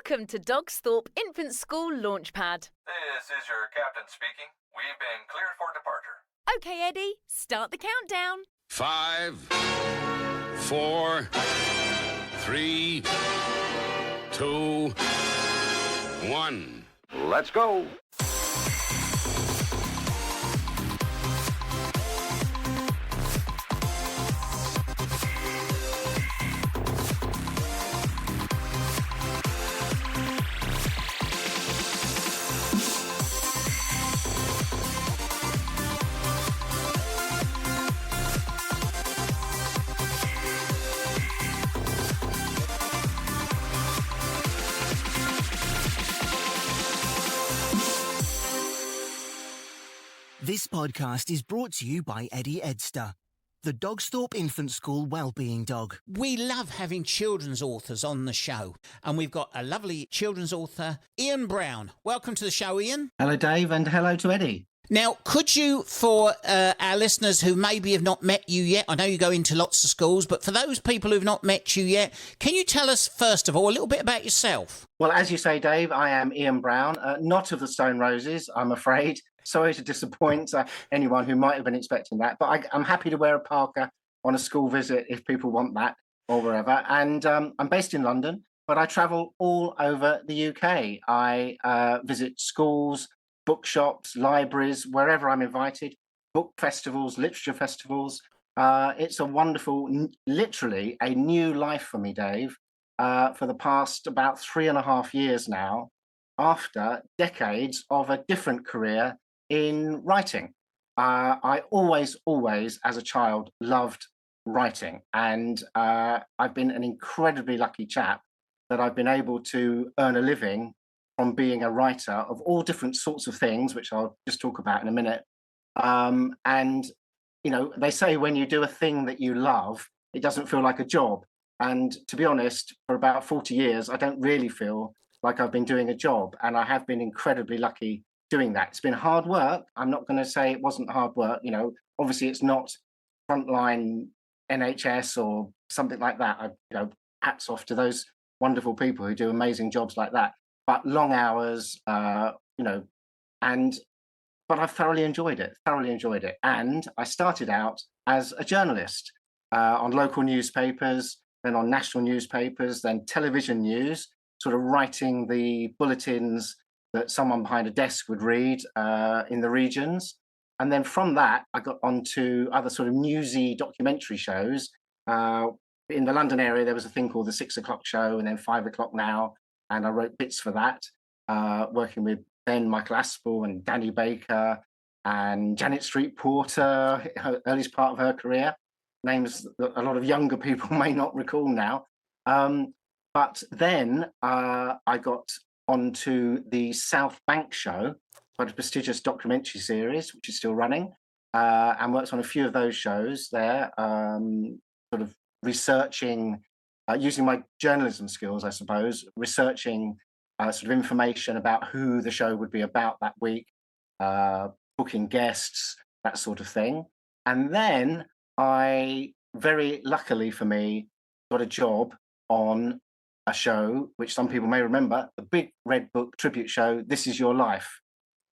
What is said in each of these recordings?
Welcome to Dogsthorpe Infant School LaunchPad. This is your captain speaking. We've been cleared for departure. Okay, Eddie, start the countdown. 5, 4, 3, 2, 1. Let's go. This podcast is brought to you by Eddie Edster, the Dogsthorpe Infant School Wellbeing Dog. We love having children's authors on the show, and we've got a lovely children's author, Ian Brown. Welcome to the show, Ian. Hello, Dave, and hello to Eddie. Now, could you, for our listeners who maybe have not met you yet, I know you go into lots of schools, but for those people who've not met you yet, can you tell us, first of all, a little bit about yourself? Well, as you say, Dave, I am Ian Brown, not of the Stone Roses, I'm afraid. Sorry to disappoint anyone who might have been expecting that, but I'm happy to wear a parka on a school visit if people want that or wherever. And I'm based in London, but I travel all over the UK. I visit schools, bookshops, libraries, wherever I'm invited, book festivals, literature festivals. It's a wonderful, literally a new life for me, Dave, for the past about 3.5 years now, after decades of a different career in writing. I always, as a child, loved writing. And I've been an incredibly lucky chap that I've been able to earn a living from being a writer of all different sorts of things, which I'll just talk about in a minute. And, you know, they say when you do a thing that you love, it doesn't feel like a job. And to be honest, for about 40 years, I don't really feel like I've been doing a job. And I have been incredibly lucky doing that. It's been hard work. I'm not going to say it wasn't hard work. You know, obviously it's not frontline NHS or something like that. Hats off to those wonderful people who do amazing jobs like that. But long hours, but I've thoroughly enjoyed it. And I started out as a journalist on local newspapers, then on national newspapers, then television news, sort of writing the bulletins that someone behind a desk would read in the regions. And then from that, I got onto other sort of newsy documentary shows. In the London area, there was a thing called the 6 o'clock show and then 5 o'clock now. And I wrote bits for that, working with then Michael Aspel and Danny Baker and Janet Street Porter, her earliest part of her career, names that a lot of younger people may not recall now. But then I got onto the South Bank show, quite a prestigious documentary series, which is still running, and worked on a few of those shows there, sort of researching, using my journalism skills, I suppose, researching sort of information about who the show would be about that week, booking guests, that sort of thing. And then I, very luckily for me, got a job on a show, which some people may remember, the big Red Book tribute show, This Is Your Life.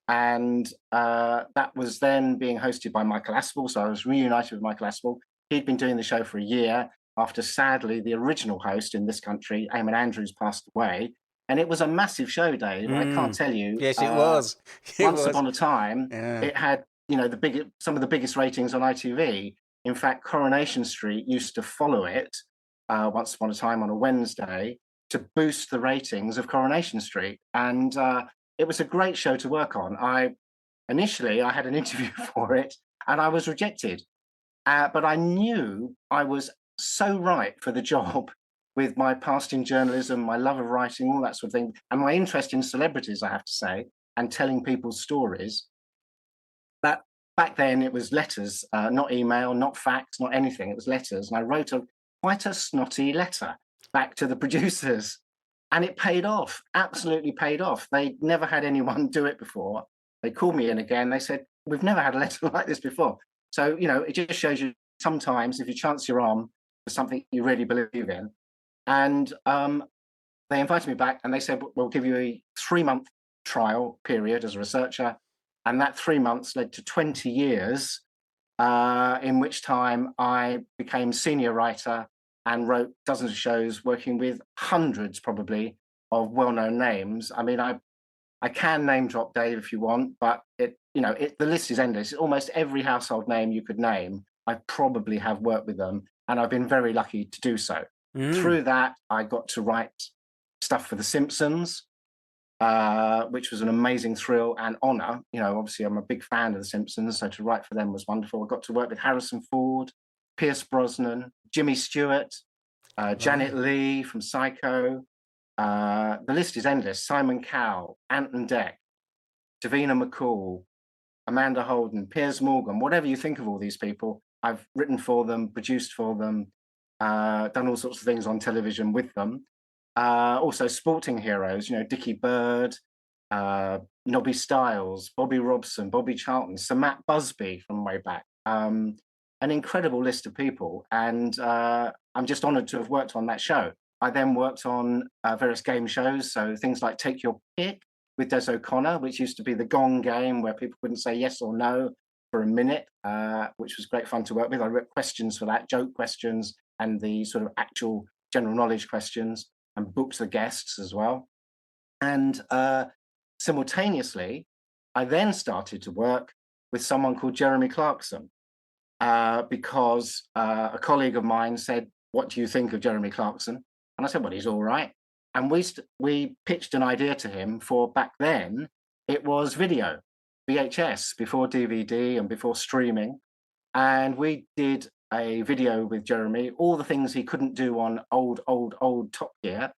And that was then being hosted by Michael Aspel. So I was reunited with Michael Aspel. He'd been doing the show for a year after, sadly, the original host in this country, Eamon Andrews, passed away. And it was a massive show, Dave. I can't tell you. Yes, it was. Once upon a time, it had, you know, some of the biggest ratings on ITV. In fact, Coronation Street used to follow it once upon a time on a Wednesday to boost the ratings of Coronation Street. And it was a great show to work on. Initially, I had an interview for it and I was rejected. But I knew I was so right for the job with my past in journalism, my love of writing, all that sort of thing, and my interest in celebrities, I have to say, and telling people's stories, that back then it was letters, not email, not fax, not anything. It was letters. And I wrote quite a snotty letter back to the producers. And it paid off, absolutely paid off. They'd never had anyone do it before. They called me in again. They said, we've never had a letter like this before. So, you know, it just shows you sometimes if you chance your arm for something you really believe in. And they invited me back and they said, we'll give you a 3-month trial period as a researcher. And that 3 months led to 20 years, in which time I became senior writer and wrote dozens of shows, working with hundreds probably of well-known names. I mean, I can name drop Dave if you want, but the list is endless. Almost every household name you could name, I probably have worked with them, and I've been very lucky to do so. Through that, I got to write stuff for The Simpsons, which was an amazing thrill and honor. Obviously, I'm a big fan of The Simpsons, so to write for them was wonderful. I got to work with Harrison Ford, Pierce Brosnan, Jimmy Stewart, Janet Leigh from Psycho. The list is endless. Simon Cowell, Ant and Dec, Davina McCall, Amanda Holden, Piers Morgan, whatever you think of all these people, I've written for them, produced for them, done all sorts of things on television with them. Also sporting heroes, Dickie Bird, Nobby Stiles, Bobby Robson, Bobby Charlton, Sir Matt Busby from way back. An incredible list of people. And I'm just honored to have worked on that show. I then worked on various game shows, so things like Take Your Pick with Des O'Connor, which used to be the gong game where people couldn't say yes or no for a minute, which was great fun to work with. I wrote questions for that, joke questions, and the sort of actual general knowledge questions, and booked the guests as well. And simultaneously, I then started to work with someone called Jeremy Clarkson, because a colleague of mine said, "What do you think of Jeremy Clarkson?" And I said, "Well, he's all right." And we pitched an idea to him for, back then, it was video, VHS, before DVD and before streaming. And we did a video with Jeremy, all the things he couldn't do on old Top Gear.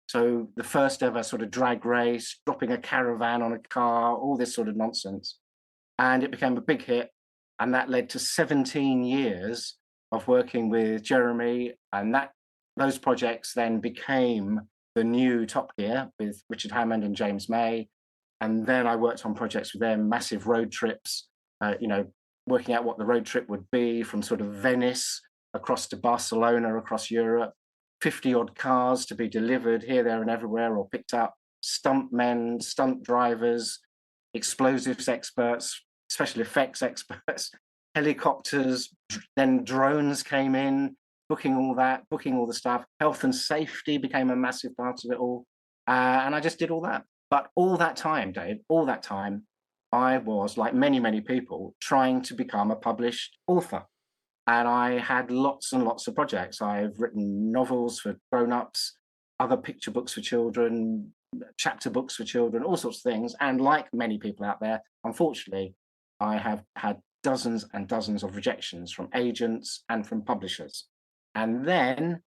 So the first ever sort of drag race, dropping a caravan on a car, all this sort of nonsense. And it became a big hit. And that led to 17 years of working with Jeremy. And those projects then became the new Top Gear with Richard Hammond and James May. And then I worked on projects with them, massive road trips, working out what the road trip would be from sort of Venice across to Barcelona, across Europe, 50 odd cars to be delivered here, there and everywhere, or picked up, stunt men, stunt drivers, explosives experts, special effects experts, helicopters, then drones came in, booking all the stuff. Health and safety became a massive part of it all. And I just did all that. But all that time, Dave, I was, like many, many people, trying to become a published author. And I had lots and lots of projects. I've written novels for grown-ups, other picture books for children, chapter books for children, all sorts of things. And like many people out there, unfortunately, I have had dozens and dozens of rejections from agents and from publishers. And then,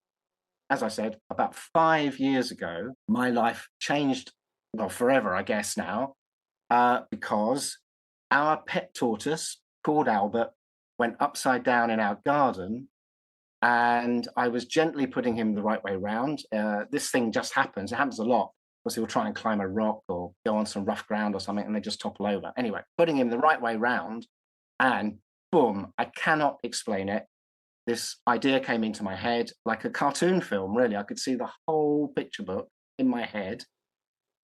as I said, about 5 years ago, my life changed, well, forever, I guess now, because our pet tortoise, called Albert, went upside down in our garden, and I was gently putting him the right way round. This thing just happens. It happens a lot, because he'll try and climb a rock or go on some rough ground or something, and they just topple over. Anyway, putting him the right way round, and boom, I cannot explain it. This idea came into my head like a cartoon film, really. I could see the whole picture book in my head.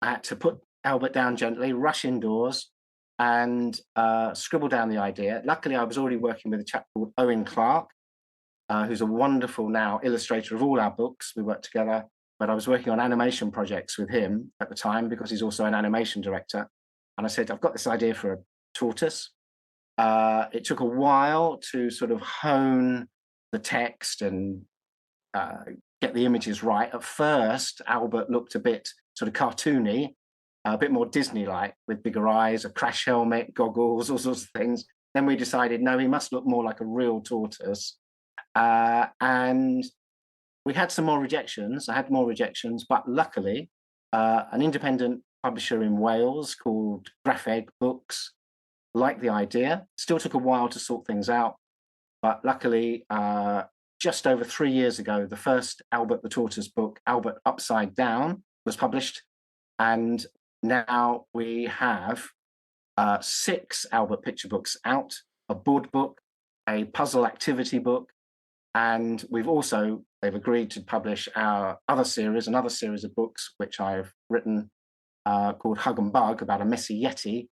I had to put Albert down gently, rush indoors, and scribble down the idea. Luckily, I was already working with a chap called Owen Clark, who's a wonderful now illustrator of all our books. We worked together, but I was working on animation projects with him at the time because he's also an animation director. And I said, "I've got this idea for a tortoise." It took a while to sort of hone the text and get the images right. At first, Albert looked a bit sort of cartoony, a bit more Disney-like, with bigger eyes, a crash helmet, goggles, all sorts of things. Then we decided, no, he must look more like a real tortoise. And we had some more rejections. I had more rejections, but luckily, an independent publisher in Wales called Graphegg Books liked the idea. Still took a while to sort things out. But luckily, just over 3 years ago, the first Albert the Tortoise book, Albert Upside Down, was published. And now we have 6 Albert picture books out, a board book, a puzzle activity book, And they've agreed to publish another series of books, which I've written called Hug and Bug, about a messy Yeti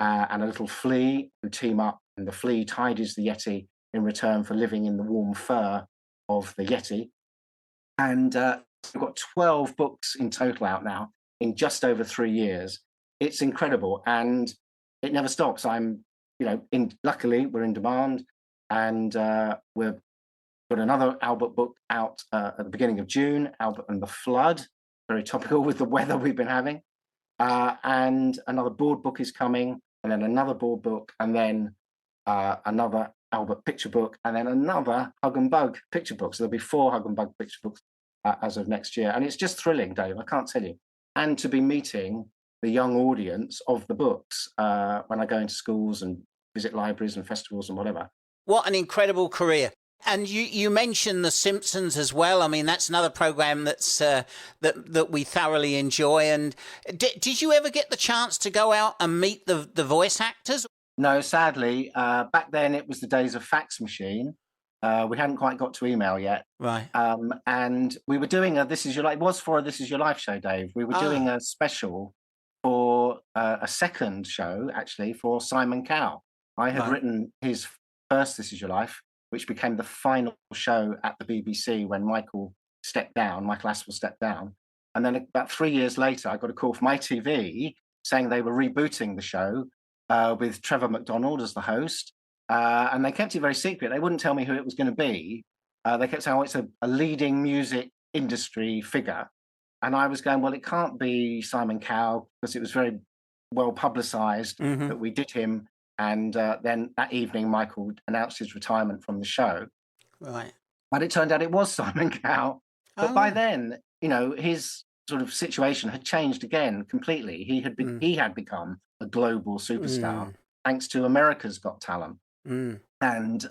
and a little flea who team up, and the flea tidies the Yeti in return for living in the warm fur of the Yeti. And we've got 12 books in total out now in just over 3 years. It's incredible, and it never stops. Luckily, we're in demand, and we've got another Albert book out at the beginning of June, Albert and the Flood, very topical with the weather we've been having. And another board book is coming, and then another board book, and then another Albert picture book, and then another Hug and Bug picture book. So there'll be 4 Hug and Bug picture books as of next year. And it's just thrilling, Dave, I can't tell you. And to be meeting the young audience of the books when I go into schools and visit libraries and festivals and whatever. What an incredible career. And you mentioned The Simpsons as well. I mean, that's another program that's that we thoroughly enjoy. And did you ever get the chance to go out and meet the voice actors? No, sadly. Back then, it was the days of fax machine. We hadn't quite got to email yet. Right. And we were doing a This Is Your Life. It was for a This Is Your Life show, Dave. We were doing a special for a second show, actually, for Simon Cowell. I had written his first This Is Your Life, which became the final show at the BBC when Michael Aspel stepped down. And then about 3 years later, I got a call from ITV saying they were rebooting the show with Trevor McDonald as the host. And they kept it very secret. They wouldn't tell me who it was going to be. They kept saying, it's a leading music industry figure. And I was going, well, it can't be Simon Cowell, because it was very well publicised that we did him. And then that evening, Michael announced his retirement from the show. Right. But it turned out it was Simon Cowell. But by then, his sort of situation had changed again completely. He had become a global superstar thanks to America's Got Talent. And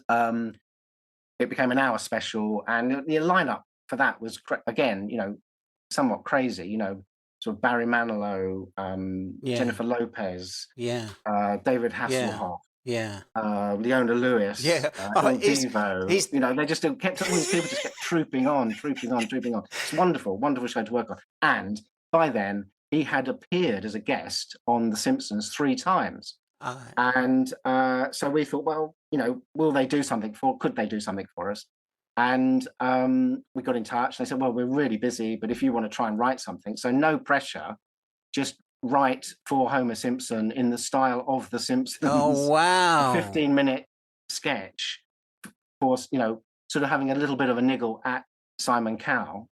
it became an hour special. And the lineup for that was, again, somewhat crazy, sort of Barry Manilow, Jennifer Lopez, David Hasselhoff, Leona Lewis, El Divo. They just kept all these people just kept trooping on. It's wonderful show to work on. And by then, he had appeared as a guest on The Simpsons 3 times. And so we thought, well, could they do something for us? And we got in touch. And they said, well, we're really busy, but if you want to try and write something, so no pressure, just write for Homer Simpson in the style of The Simpsons. Oh, wow. A 15-minute sketch for, sort of having a little bit of a niggle at Simon Cowell.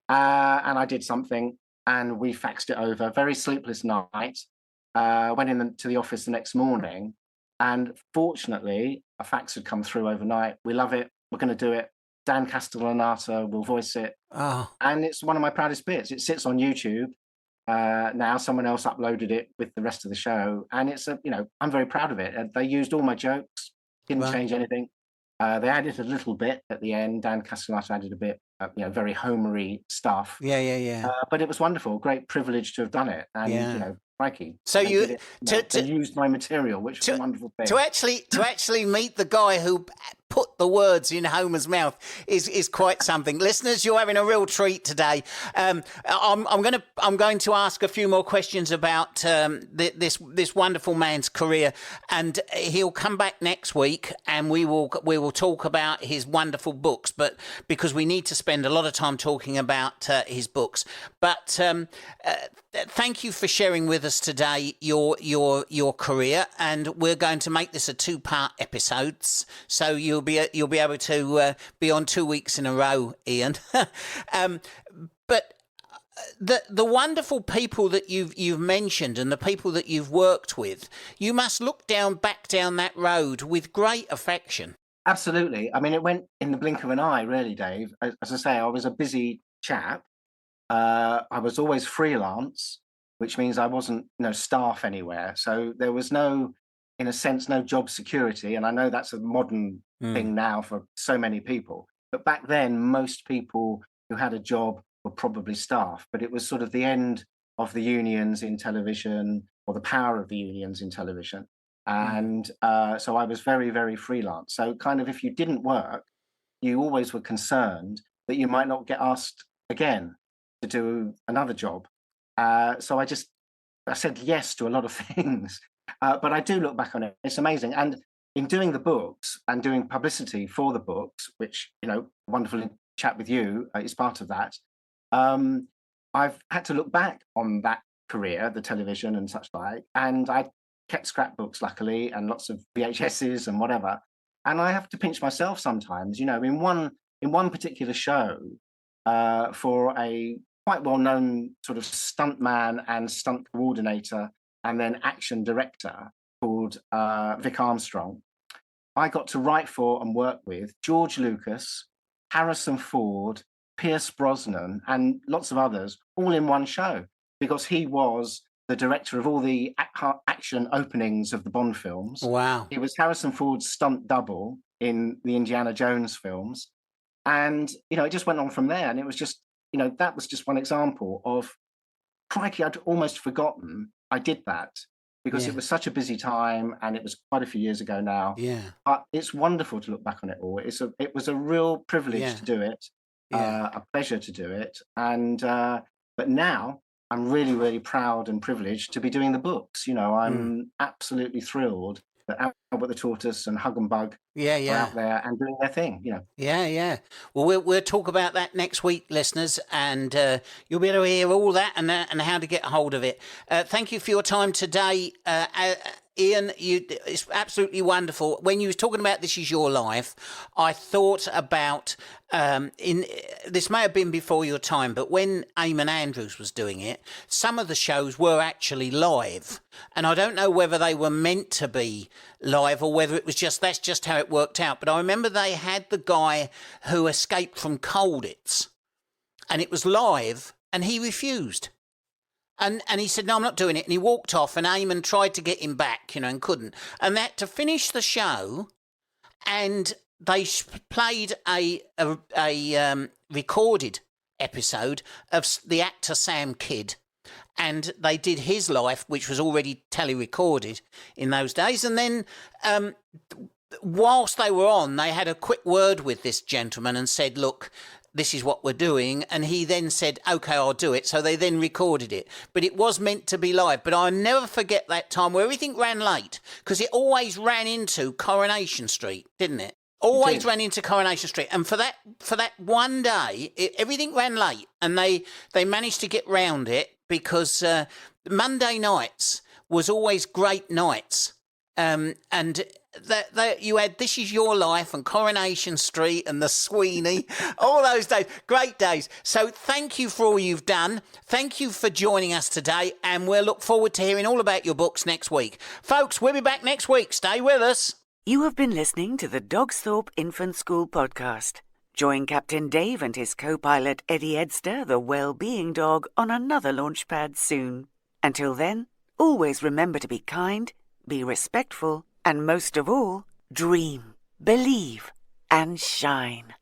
And I did something, and we faxed it over. Very sleepless night. Went into the office the next morning, and fortunately, a fax had come through overnight. We love it. We're going to do it. Dan Castellaneta will voice it. And it's one of my proudest bits. It sits on YouTube now. Someone else uploaded it with the rest of the show. And it's, I'm very proud of it. They used all my jokes, didn't change anything. They added a little bit at the end. Dan Castellaneta added a bit, very Homery stuff. But it was wonderful. Great privilege to have done it. And, crikey. So they used my material, which was a wonderful thing. To actually meet the guy who put the words in Homer's mouth is quite something. Listeners, you're having a real treat today. I'm going to ask a few more questions about this wonderful man's career, and he'll come back next week, and we will talk about his wonderful books. But because we need to spend a lot of time talking about his books, but thank you for sharing with us today your career, and we're going to make this a 2-part episodes, so you'll be able to be on 2 weeks in a row, Ian. But the wonderful people that you've mentioned and the people that you've worked with, you must look back down that road with great affection. Absolutely. I mean, it went in the blink of an eye, really, Dave. As I say, I was a busy chap. I was always freelance, which means I wasn't, staff anywhere. So there was no job security. And I know that's a modern thing now for so many people. But back then, most people who had a job were probably staff. But it was sort of the end of the unions in television, or the power of the unions in television. And so I was very, very freelance. So kind of if you didn't work, you always were concerned that you might not get asked again to do another job. So I said yes to a lot of things. But I do look back on it. It's amazing. And in doing the books and doing publicity for the books, which, wonderful chat with you is part of that, I've had to look back on that career, the television and such like, and I kept scrapbooks, luckily, and lots of VHSs and whatever. And I have to pinch myself sometimes, in one particular show, for a quite well-known sort of stuntman and stunt coordinator and then action director called Vic Armstrong. I got to write for and work with George Lucas, Harrison Ford, Pierce Brosnan, and lots of others, all in one show, because he was the director of all the action openings of the Bond films. Wow. He was Harrison Ford's stunt double in the Indiana Jones films. And, it just went on from there. And it was just, that was just one example of, crikey, I'd almost forgotten I did that because it was such a busy time and it was quite a few years ago now. Yeah. But it's wonderful to look back on it all. It was a real privilege to do it, a pleasure to do it. And, but now I'm really, really proud and privileged to be doing the books. I'm absolutely thrilled that Albert the Tortoise and Hug and Bug are out there and doing their thing, Yeah. Well, we'll talk about that next week, listeners, and you'll be able to hear all that and how to get hold of it. Thank you for your time today, Ian. It's absolutely wonderful. When you was talking about This Is Your Life, I thought about this may have been before your time, but when Eamon Andrews was doing it, some of the shows were actually live, and I don't know whether they were meant to be live or whether it was that's just how it worked out. But I remember they had the guy who escaped from Colditz, and it was live, and he refused. And he said, no, I'm not doing it. And he walked off, and Eamon tried to get him back, and couldn't. And they had to finish the show, and they played a recorded episode of the actor Sam Kidd. And they did his life, which was already tele-recorded in those days. And then whilst they were on, they had a quick word with this gentleman and said, look, this is what we're doing. And he then said, OK, I'll do it. So they then recorded it. But it was meant to be live. But I'll never forget that time where everything ran late, because it always ran into Coronation Street, didn't it? Always ran into Coronation Street. And for that one day, everything ran late. And they managed to get round it because Monday nights was always great nights. And that you had This Is Your Life and Coronation Street and the Sweeney, all those days, great days. So thank you for all you've done. Thank you for joining us today, and we'll look forward to hearing all about your books next week. Folks, we'll be back next week. Stay with us. You have been listening to the Dogsthorpe Infant School podcast. Join Captain Dave and his co-pilot Eddie Edster, the well-being dog, on another LaunchPad soon. Until then, always remember to be kind, be respectful, and most of all, dream, believe, and shine.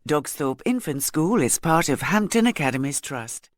Dogsthorpe Infant School is part of Hampton Academies Trust.